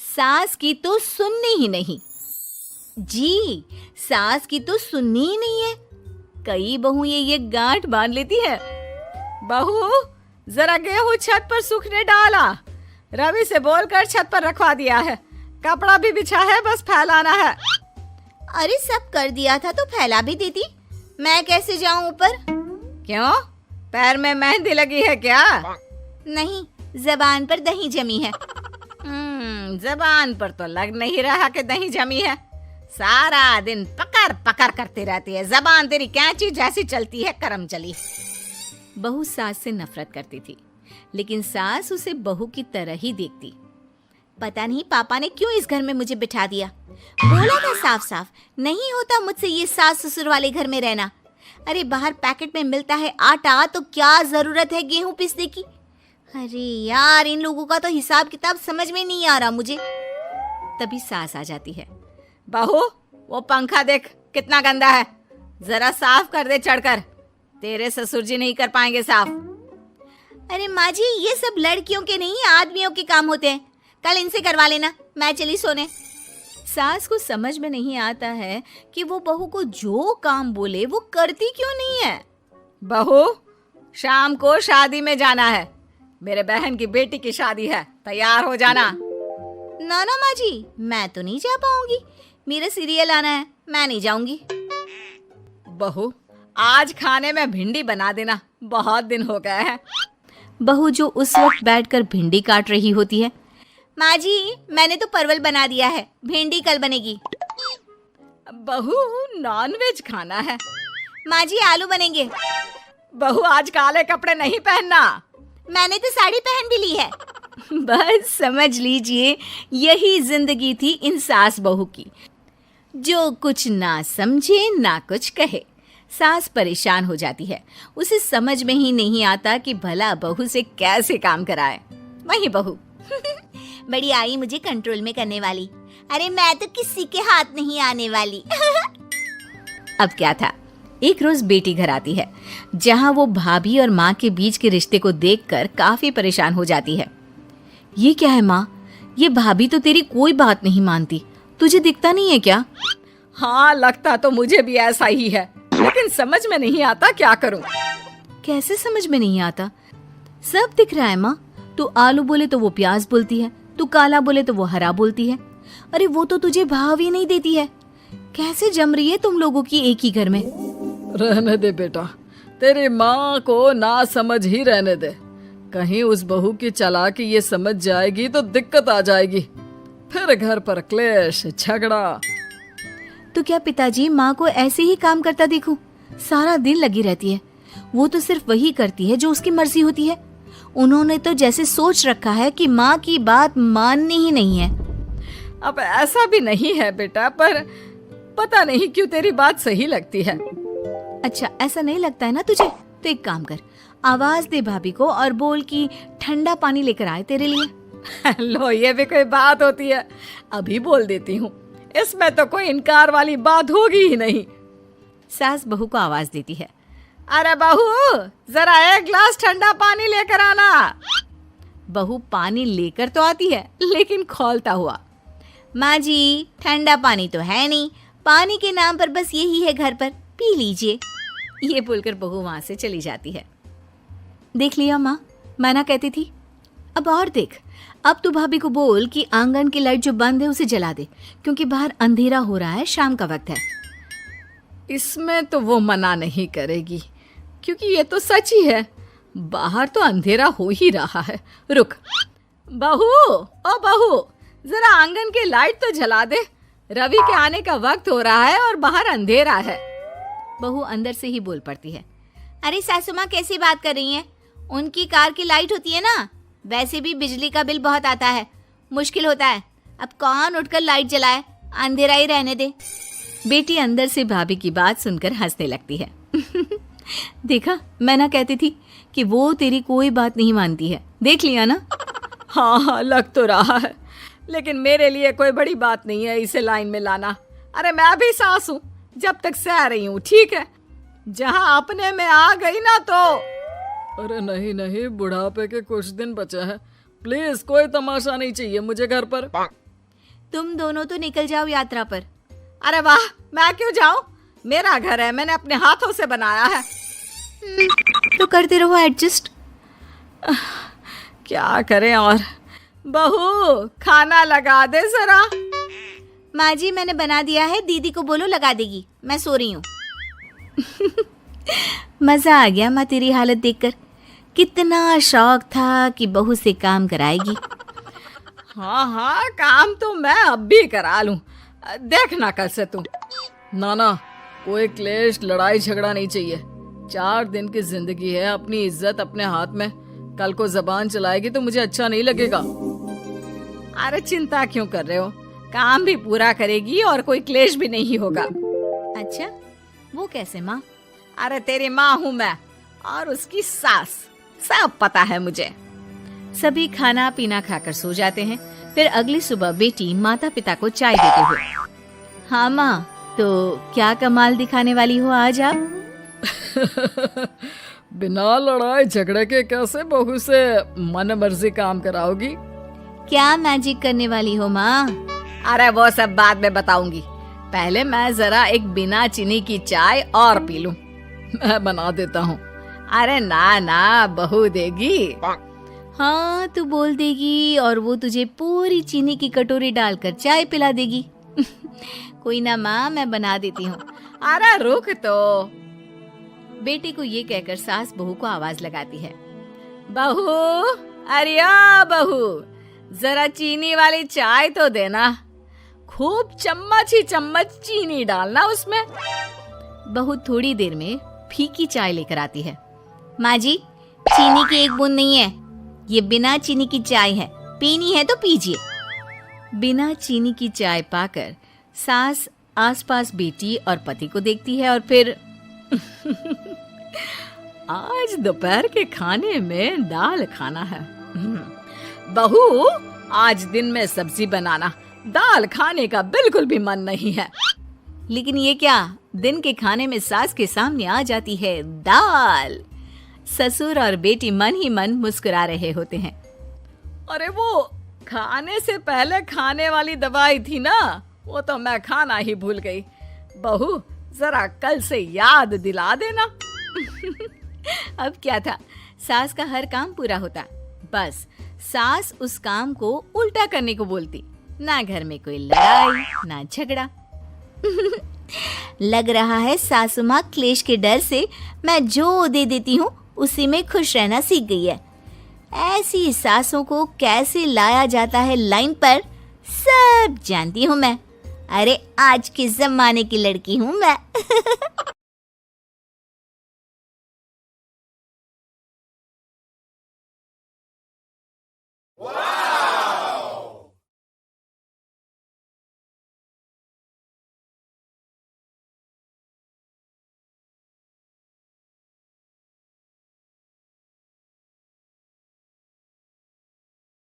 सास की तो सुननी ही नहीं। जी, सास की तो सुननी ही नहीं है। कई बहू ये गांठ बांध लेती है। बहू, जरा गेहूं छत पर सूखने डाला। रवि से बोलकर छत पर रखवा दिया है। कपड़ा भी बिछा है, बस फैलाना है। अरे सब कर दिया था तो फैला भी देती। मैं कैसे जाऊं ऊपर? क्यों, पैर में मेहंदी लगी है क्या? नहीं, जबान पर दही जमी है। जबान पर तो लग नहीं रहा कि दही जमी है। सारा दिन पकड़ पकड़ करती रहती है। जबान तेरी कैंची जैसी चलती है, करम चली। बहू सास से नफरत करती थी, लेकिन सास उसे बहू की तरह ही देखती। पता नहीं पापा ने क्यों इस घर में मुझे बिठा दिया। बोला था साफ साफ, नहीं होता मुझसे ये सास ससुर वाले घर में रहना। अरे बाहर पैकेट में मिलता है आटा, तो क्या जरूरत है गेहूं पीसने की। अरे यार, इन लोगों का तो हिसाब किताब समझ में नहीं आ रहा मुझे। तभी सास आ जाती है। बहू, वो पंखा देख कितना गंदा है, जरा साफ कर दे चढ़कर। तेरे ससुर जी नहीं कर पाएंगे साफ। अरे माँ जी, ये सब लड़कियों के नहीं आदमियों के काम होते हैं। कल इनसे करवा लेना, मैं चली सोने। सास को समझ में नहीं आता है कि वो बहू को जो काम बोले वो करती क्यों नहीं है। बहू, शाम को शादी में जाना है। मेरे बहन की बेटी की शादी है, तैयार हो जाना। ना ना माँ जी, मैं तो नहीं जा पाऊंगी। मेरा सीरियल आना है, मैं नहीं जाऊंगी। बहू, आज खाने में भिंडी बना देना, बहुत दिन हो गए हैं। बहू जो उस वक्त बैठकर भिंडी काट रही होती है। माँ जी, मैंने तो परवल बना दिया है, भिंडी कल बनेगी। बहू, नॉनवेज खाना है। माँ जी, आलू बनेंगे। बहू, आज काले कपड़े नहीं पहनना। मैंने तो साड़ी पहन भी ली है। बस समझ लीजिए, यही जिंदगी थी इन सास बहू की, जो कुछ ना समझे ना कुछ कहे। सास परेशान हो जाती है, उसे समझ में ही नहीं आता कि भला बहू से कैसे काम कराए। वही बहू बड़ी आई मुझे कंट्रोल में करने वाली। अरे मैं तो किसी के हाथ नहीं आने वाली। अब क्या था, एक रोज बेटी घर आती है, जहां वो भाभी और माँ के बीच के रिश्ते को देखकर काफी परेशान हो जाती है। ये क्या है माँ, ये भाभी तो तेरी कोई बात नहीं मानती, तुझे दिखता नहीं है क्या? हाँ, लगता तो मुझे भी ऐसा ही है, लेकिन समझ में नहीं आता क्या करूं। कैसे समझ में नहीं आता? सब दिख रहा है माँ। तू आलू बोले तो वो प्याज बोलती है, तू काला बोले तो वो हरा बोलती है। अरे वो तो तुझे भाव ही नहीं देती है। कैसे जम रही है तुम लोगों की एक ही घर में? रहने दे बेटा, तेरी माँ को ना समझ ही रहने दे। कहीं उस बहू की चालाकी ये समझ जाएगी तो दिक्कत आ जाएगी, फिर घर पर क्लेश झगड़ा। तो क्या पिताजी माँ को ऐसे ही काम करता देखूं? सारा दिन लगी रहती है। वो तो सिर्फ वही करती है जो उसकी मर्जी होती है। उन्होंने तो जैसे सोच रखा है कि माँ की बात माननी ही नहीं है। अब ऐसा भी नहीं है बेटा, पर पता नहीं क्यों तेरी बात सही लगती है। अच्छा, ऐसा नहीं लगता है ना तुझे? तो एक काम कर, आवाज दे भाभी को और बोल कि ठंडा पानी लेकर आए तेरे लिए। लो, ये भी कोई बात होती है? अभी बोल देती हूँ, इसमें तो कोई इनकार वाली बात होगी ही नहीं। सास बहू को आवाज देती है। अरे बहू, जरा एक ग्लास ठंडा पानी लेकर आना। बहू पानी लेकर तो आती है, लेकिन खौलता हुआ। माँ जी, ठंडा पानी तो है नहीं, पानी के नाम पर बस यही है घर पर, पी लीजिए। ये बोलकर बहू वहां से चली जाती है। देख लिया माँ, मैं ना कहती थी। अब और देख, अब तू भाभी को बोल कि आंगन की लाइट जो बंद है उसे जला दे, क्योंकि बाहर अंधेरा हो रहा है, शाम का वक्त है। इसमें तो वो मना नहीं करेगी, क्योंकि ये तो सच ही है, बाहर तो अंधेरा हो ही रहा है। रुक बहू, ओ बहू, जरा आंगन की लाइट तो जला दे। रवि के आने का वक्त हो रहा है और बाहर अंधेरा है। बहू अंदर से ही बोल पड़ती है। अरे सासू माँ, कैसी बात कर रही हैं? उनकी कार की लाइट होती है ना, वैसे भी बिजली का बिल बहुत आता है, मुश्किल होता है। अब कौन उठकर लाइट जलाए, अंधेरा ही रहने दे। बेटी अंदर से भाभी की बात सुनकर हंसने लगती है। देखा, मैं ना कहती थी कि वो तेरी कोई बात नहीं मानती है, देख लिया ना। हाँ, लग तो रहा है, लेकिन मेरे लिए कोई बड़ी बात नहीं है इसे लाइन में लाना। अरे मैं भी सास हूँ, जब तक सह रही हूँ, ठीक है। जहाँ अपने में आ गई ना तो। अरे नहीं नहीं, बुढ़ापे के कुछ दिन बचे हैं, प्लीज कोई तमाशा नहीं चाहिए मुझे घर पर। तुम दोनों तो निकल जाओ यात्रा पर। अरे वाह, मैं क्यों जाऊं? मेरा घर है, मैंने अपने हाथों से बनाया है। तो करते रहो एडजस्ट। क्या करें और? बहू, खाना लगा दे जरा। माँ जी मैंने बना दिया है, दीदी को बोलो लगा देगी, मैं सो रही हूँ। मजा आ गया माँ तेरी हालत देखकर। कितना शौक था कि बहू से काम कराएगी। हाँ हाँ, काम तो मैं अब भी करा लूं, देखना कल से तुम। नाना, कोई क्लेश लड़ाई झगड़ा नहीं चाहिए। 4 दिन की जिंदगी है, अपनी इज्जत अपने हाथ में। कल को जबान चलाएगी तो मुझे अच्छा नहीं लगेगा। अरे चिंता क्यों कर रहे हो, काम भी पूरा करेगी और कोई क्लेश भी नहीं होगा। अच्छा, वो कैसे माँ? अरे तेरी माँ हूँ मैं और उसकी सास, सब पता है मुझे। सभी खाना पीना खाकर सो जाते हैं। फिर अगली सुबह बेटी माता पिता को चाय देते हुए, हाँ माँ, तो क्या कमाल दिखाने वाली हो आज आप? बिना लड़ाई झगड़े के कैसे बहू से मन मर्जी काम कराओगी? क्या मैजिक करने वाली हो माँ? अरे वो सब बाद में बताऊंगी, पहले मैं जरा एक बिना चीनी की चाय और पी लूं। मैं बना देता हूँ। अरे ना ना, बहू देगी। हाँ, तू बोल देगी और वो तुझे पूरी चीनी की कटोरी डालकर चाय पिला देगी। कोई ना माँ, मैं बना देती हूँ। अरे रुक तो। बेटे को ये कहकर सास बहू को आवाज लगाती है, बहू, अरे आ बहू, जरा चीनी वाली चाय तो देना। खूब चम्मच ही चम्मच चीनी डालना उसमें। बहू थोड़ी देर में फीकी चाय लेकर आती है। माँ जी, चीनी की एक बूंद नहीं है, ये बिना चीनी की चाय है, पीनी है तो पीजिए। बिना चीनी की चाय पाकर सास आसपास बेटी और पति को देखती है और फिर आज दोपहर के खाने में दाल खाना है। बहू, आज दिन में सब्जी बनाना, दाल खाने का बिल्कुल भी मन नहीं है। लेकिन ये क्या, दिन के खाने में सास के सामने आ जाती है दाल। ससुर और बेटी मन ही मन मुस्कुरा रहे होते हैं। अरे वो खाने से पहले खाने वाली दवाई थी ना, वो तो मैं खाना ही भूल गई। बहू, जरा कल से याद दिला देना। अब क्या था, सास का हर काम पूरा होता, बस सास उस काम को उल्टा करने को बोलती। ना घर में कोई लड़ाई ना झगड़ा। लग रहा है सासू माँ क्लेश के डर से मैं जो दे देती हूँ उसी में खुश रहना सीख गई है। ऐसी सासों को कैसे लाया जाता है लाइन पर, सब जानती हूँ मैं। अरे आज के जमाने की लड़की हूँ मैं।